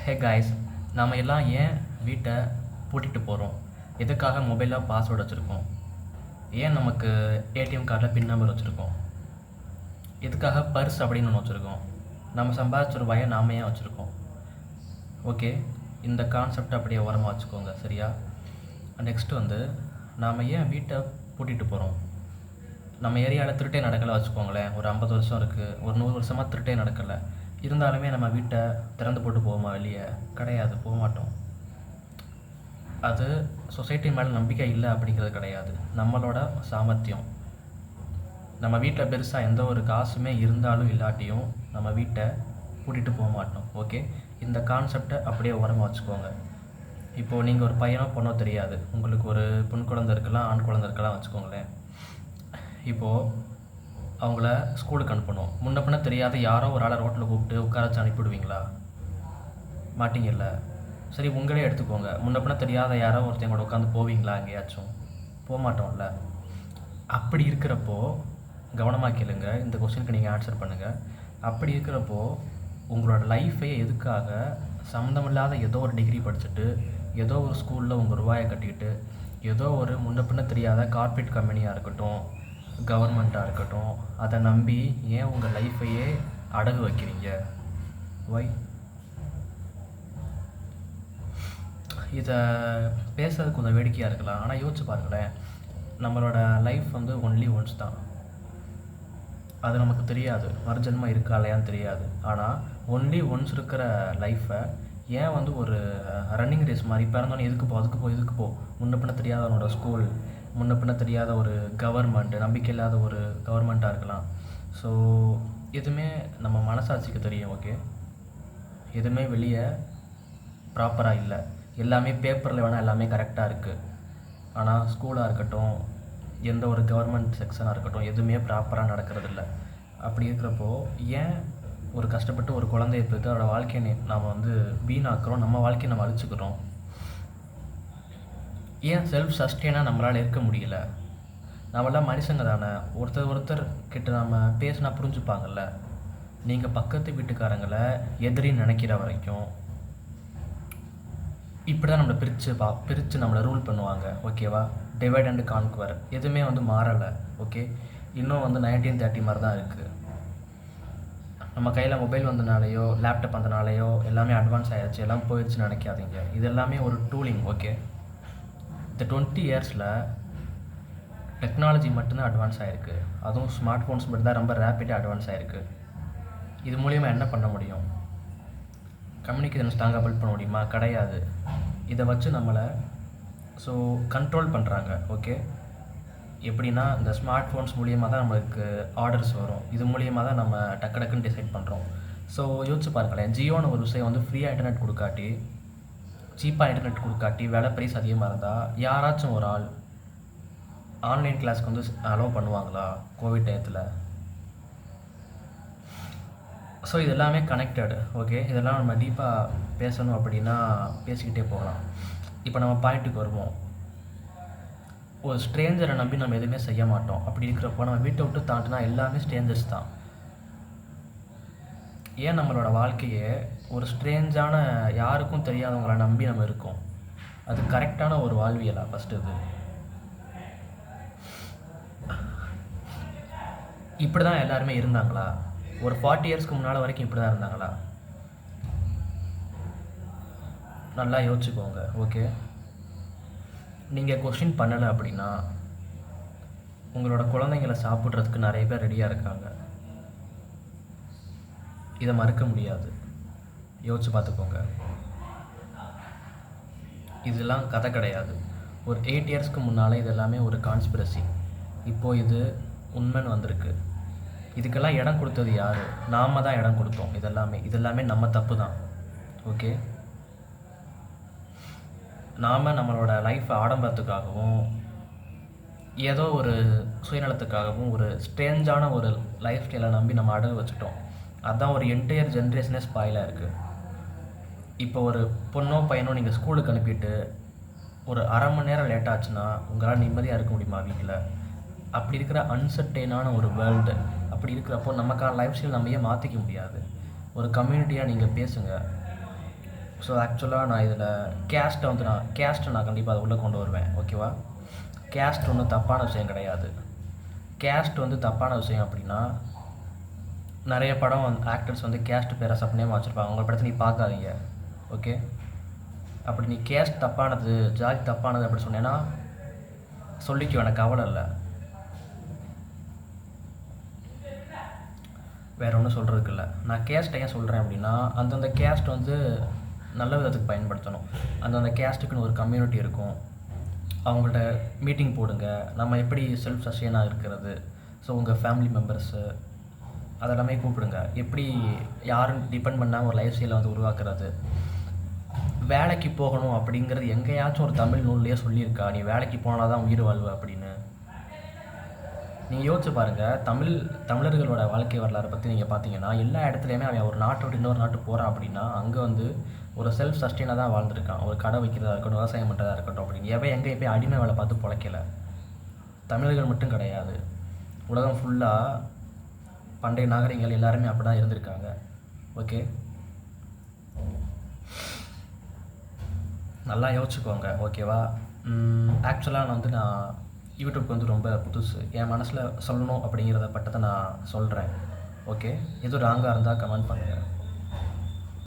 Hey guys, நாம் எல்லாம் ஏன் வீட்டை பூட்டிட்டு போகிறோம்? எதுக்காக மொபைலில் பாஸ்வேர்டு வச்சுருக்கோம்? ஏன் நமக்கு ஏடிஎம் கார்டில் பின் நம்பர் வச்சுருக்கோம்? எதுக்காக பர்ஸ் அப்படின்னு ஒன்று வச்சுருக்கோம்? நம்ம சம்பாதிச்ச ரூபாயை நாம ஏன் வச்சுருக்கோம்? ஓகே, இந்த கான்செப்ட் அப்படியே ஓரமாக வச்சுக்கோங்க, சரியா? நெக்ஸ்ட்டு நாம் ஏன் வீட்டை பூட்டிட்டு போகிறோம்? நம்ம ஏரியாவில் திருட்டே நடக்கலை வச்சுக்கோங்களேன். ஒரு 50 வருஷம் இருக்குது, ஒரு 100 வருஷமாக திருட்டே நடக்கலை. இருந்தாலுமே நம்ம வீட்டை திறந்து போட்டு போவோமா வெளியே? கிடையாது, போக மாட்டோம். அது சொசைட்டி மேலே நம்பிக்கை இல்லை அப்படிங்கிறது கிடையாது, நம்மளோட சாமர்த்தியம். நம்ம வீட்டில் பெருசாக எந்த ஒரு காசுமே இருந்தாலும் இல்லாட்டியும் நம்ம வீட்டை பூட்டிட்டு போக மாட்டோம். ஓகே, இந்த கான்செப்டை அப்படியே ஓரமாக வச்சுக்கோங்க. இப்போது நீங்கள் ஒரு பையனோ பொண்ணோ தெரியாது, உங்களுக்கு ஒரு பெண் குழந்தை இருக்கலாம், ஆண் குழந்தை இருக்கலாம் வச்சுக்கோங்களேன். இப்போது அவங்கள ஸ்கூலுக்கு அனுப்பணும். முன்ன பின்ன தெரியாத யாரோ ஒரு ஆளை ரோட்டில் கூப்பிட்டு உட்கார வச்சு அனுப்பிவிடுவீங்களா? மாட்டிங்கல்ல. சரி, உங்களே எடுத்துக்கோங்க. முன்ன பின்ன தெரியாத யாரோ ஒருத்தவங்களோட உட்காந்து போவீங்களா? எங்கேயாச்சும் போக மாட்டோம்ல. அப்படி இருக்கிறப்போ கவனமாக கேளுங்க, இந்த கொஸ்டினுக்கு நீங்கள் ஆன்சர் பண்ணுங்கள். அப்படி இருக்கிறப்போ உங்களோட லைஃபே எதுக்காக சம்மந்தமில்லாத ஏதோ ஒரு டிகிரி படிச்சுட்டு ஏதோ ஒரு ஸ்கூலில் உங்கள் ரூபாயை கட்டிக்கிட்டு ஏதோ ஒரு முன்ன பின்ன தெரியாத கார்ப்பரேட் கம்பெனியாக இருக்கட்டும், கவர்மெண்ட்டாக இருக்கட்டும், அதை நம்பி ஏன் உங்கள் லைஃப்பையே அடகு வைக்கிறீங்க? வை? இதை பேசுறது கொஞ்சம் வேடிக்கையாக இருக்கலாம், ஆனால் யோசிச்சு பாருங்களேன். நம்மளோட லைஃப் ஒன்லி ஒன்ஸ் தான். அது நமக்கு தெரியாது, மறுஜன்மா இருக்கா இல்லையான்னு தெரியாது. ஆனால் ஒன்லி ஒன்ஸ் இருக்கிற லைஃப்பை ஏன் ஒரு ரன்னிங் ரேஸ் மாதிரி பிறந்தோன்னே இதுக்கு போ முன்ன பின்ன தெரியாதவனோட ஸ்கூல், முன்ன பின்ன தெரியாத ஒரு கவர்மெண்ட், நம்பிக்கை இல்லாத ஒரு கவர்மெண்ட்டாக இருக்கலாம். ஸோ எதுவுமே நம்ம மனசாட்சிக்கு தெரியும். ஓகே, எதுவுமே வெளியே ப்ராப்பராக இல்லை. எல்லாமே பேப்பரில் வேணால் எல்லாமே கரெக்டாக இருக்குது. ஆனால் ஸ்கூலாக இருக்கட்டும், எந்த ஒரு கவர்மெண்ட் செக்ஷனாக இருக்கட்டும், எதுவுமே ப்ராப்பராக நடக்கிறதில்ல. அப்படி இருக்கிறப்போ ஏன் ஒரு கஷ்டப்பட்டு ஒரு குழந்தைய பெற்று அதோட வாழ்க்கையை நாம் வீணாக்குறோம், நம்ம வாழ்க்கையை நம்ம அழிச்சுக்கிறோம்? ஏன் செல்ஃப் சஸ்டெயினாக நம்மளால் இருக்க முடியல? நம்மளாம் மனுஷங்க தானே, ஒருத்தர் கிட்ட நம்ம பேசினா புரிஞ்சுப்பாங்கல்ல. நீங்கள் பக்கத்து வீட்டுக்காரங்களை எதிரின்னு நினைக்கிற வரைக்கும் இப்படி தான் நம்மளை பிரித்து நம்மளை ரூல் பண்ணுவாங்க. ஓகேவா? டிவைட் அண்ட் கான்குவர் எதுவுமே மாறலை. ஓகே, இன்னும் 1930 மாதிரி தான் இருக்குது. நம்ம கையில் மொபைல் வந்தனாலேயோ லேப்டாப் வந்தனாலேயோ எல்லாமே அட்வான்ஸ் ஆகிடுச்சு, எல்லாம் போயிடுச்சுன்னு நினைக்காதீங்க. இது எல்லாமே ஒரு டூலிங். ஓகே, இந்த 20 இயர்ஸில் டெக்னாலஜி மட்டும்தான் அட்வான்ஸ் ஆகிருக்கு. அதுவும் ஸ்மார்ட் ஃபோன்ஸ் மட்டும் தான் ரொம்ப ரேப்பிடாக அட்வான்ஸ் ஆகிருக்கு. இது மூலிமா என்ன பண்ண முடியும்? கம்யூனிகேஷன் ஸ்ட்ராங்காக பில்ட் பண்ண முடியுமா? கிடையாது. இதை வச்சு நம்மளை கண்ட்ரோல் பண்ணுறாங்க. ஓகே, எப்படின்னா இந்த ஸ்மார்ட் ஃபோன்ஸ் மூலியமாக தான் நம்மளுக்கு ஆர்டர்ஸ் வரும். இது மூலியமாக தான் நம்ம டக்குன்னு டிசைட் பண்ணுறோம். ஸோ யோசிச்சு பாருங்களேன், ஜியோன்னு ஒரு விஷயம் ஃப்ரீயாக இன்டர்நெட் கொடுக்காட்டி, சீப்பாக இன்டர்நெட் கொடுக்காட்டி, விலை ப்ரைஸ் அதிகமாக இருந்தால் யாராச்சும் ஒரு ஆள் ஆன்லைன் கிளாஸ்க்கு அலோவ் பண்ணுவாங்களா கோவிட் டயத்தில்? ஸோ இது எல்லாமே கனெக்டடு. ஓகே, இதெல்லாம் நம்ம டீப்பாக பேசணும் அப்படின்னா பேசிக்கிட்டே போகலாம். இப்போ நம்ம பாயிண்ட்டுக்கு வருவோம். ஒரு ஸ்ட்ரேஞ்சரை நம்பி நம்ம எதுவுமே செய்ய மாட்டோம். அப்படி இருக்கிறப்போ நம்ம வீட்டை விட்டு தாண்டினா எல்லாமே ஸ்ட்ரேஞ்சர்ஸ் தான். ஏன் நம்மளோட வாழ்க்கையே ஒரு ஸ்ட்ரேஞ்சான யாருக்கும் தெரியாதவங்களை நம்பி நம்ம இருக்கோம்? அது கரெக்டான ஒரு வாழ்வியலா? ஃபஸ்ட்டு இது இப்படி தான் எல்லாருமே இருந்தாங்களா? ஒரு 40 இயர்ஸ்க்கு முன்னால் வரைக்கும் இப்படி தான் இருந்தாங்களா? நல்லா யோசிச்சுக்கோங்க. ஓகே, நீங்கள் கொஸ்டின் பண்ணலை அப்படின்னா உங்களோட குழந்தைங்களை சாப்பிட்றதுக்கு நிறைய பேர் ரெடியாக இருக்காங்க. இதை மறுக்க முடியாது. யோசிச்சு பார்த்துக்கோங்க. இதெல்லாம் கதை கிடையாது. ஒரு 8 இயர்ஸ்க்கு முன்னால் இது எல்லாமே ஒரு கான்ஸ்பிரசி. இப்போது இது உண்மைன்னு வந்திருக்கு. இதுக்கெல்லாம் இடம் கொடுத்தது யார்? நாம் தான் இடம் கொடுத்தோம். இதெல்லாமே நம்ம தப்பு தான். ஓகே, நாம் நம்மளோட லைஃப்பை ஆடம்பரத்துக்காகவும் ஏதோ ஒரு சுயநலத்துக்காகவும் ஒரு ஸ்ட்ரேஞ்சான ஒரு லைஃப் ஸ்டைலை நம்பி நம்ம அடகு வச்சுட்டோம். அதுதான் ஒரு என்டையர் ஜென்ரேஷனே ஸ்பாயிலாக இருக்குது. இப்போ ஒரு பொண்ணோ பையனோ நீங்கள் ஸ்கூலுக்கு அனுப்பிட்டு ஒரு அரை மணி நேரம் லேட் ஆச்சுன்னா உங்களால் நிம்மதியாக இருக்க முடியுமா வீட்டில்? அப்படி இருக்கிற அன்சர்டெயினான ஒரு வேர்ல்டு, அப்படி இருக்கிறப்போ நமக்கான லைஃப் ஸ்டைல் நம்ம ஏன் மாற்றிக்க முடியாது? ஒரு கம்யூனிட்டியாக நீங்கள் பேசுங்க. ஸோ ஆக்சுவலாக நான் இதில் கேஸ்ட்டை நான் கண்டிப்பாக அதை உள்ளே கொண்டு வருவேன். ஓகேவா? கேஸ்ட் ஒன்றும் தப்பான விஷயம் கிடையாது. கேஸ்ட் வந்து தப்பான விஷயம் அப்படின்னா, நிறைய படம் ஆக்டர்ஸ் வந்து கேஸ்ட் பேரை சப்னேமாக வச்சுருப்பாங்க. அவங்க படத்தை நீ பார்க்காதீங்க. ஓகே? அப்படி நீ கேஸ்ட் தப்பானது, ஜாதி தப்பானது அப்படி சொன்னேன்னா சொல்லிக்கோ, எனக்கு கவலை இல்லை. வேறு ஒன்றும் சொல்கிறதுக்கு இல்லை. நான் கேஸ்ட்டை ஏன் சொல்கிறேன் அப்படின்னா, அந்தந்த கேஸ்ட் வந்து நல்ல விதத்துக்கு பயன்படுத்தணும். அந்தந்த கேஸ்ட்டுக்குன்னு ஒரு கம்யூனிட்டி இருக்கும். அவங்கள்ட்ட மீட்டிங் போடுங்க. நம்ம எப்படி செல்ஃப் சஸ்டெயினாக இருக்கிறது, ஸோ உங்கள் ஃபேமிலி மெம்பர்ஸு அதெல்லாமே கூப்பிடுங்க. எப்படி யாரும் டிபெண்ட் பண்ணாமல் ஒரு லைஃப் ஸ்டைலை வந்து உருவாக்குறது. வேலைக்கு போகணும் அப்படிங்கிறது எங்கேயாச்சும் ஒரு தமிழ் நூல்லையே சொல்லியிருக்கா, நீ வேலைக்கு போனால் தான் உயிர் வாழ்வு அப்படின்னு? நீங்கள் யோசிச்சு பாருங்கள். தமிழர்களோட வாழ்க்கை வரலாறை பற்றி நீங்கள் பார்த்தீங்கன்னா, எல்லா இடத்துலையுமே அவன் ஒரு நாட்டை விட்டு இன்னொரு நாட்டு போகிறான் அப்படின்னா அங்கே வந்து ஒரு செல்ஃப் சஸ்டெயினாக தான் வாழ்ந்துருக்கான். ஒரு கடை வைக்கிறதா இருக்கட்டும், விவசாயம் பண்ணுறதா இருக்கட்டும் அப்படின்னு. எங்கே போய் அடிமை வேலை பார்த்து பிழைக்கல. தமிழர்கள் மட்டும் கிடையாது, உலகம் ஃபுல்லாக பண்டைய நாகரிகங்கள் எல்லாருமே அப்படி தான் இருந்திருக்காங்க. ஓகே, நல்லா யோசிச்சுக்கோங்க. ஓகேவா? ஆக்சுவலாக நான் யூடியூப் வந்து ரொம்ப புதுசு. என் மனசில் சொல்லணும் அப்படிங்கிறத பட்டத்தை நான் சொல்கிறேன். ஓகே, எதுவும் ராங்காக இருந்தால் கமெண்ட் பண்ணுங்கள்.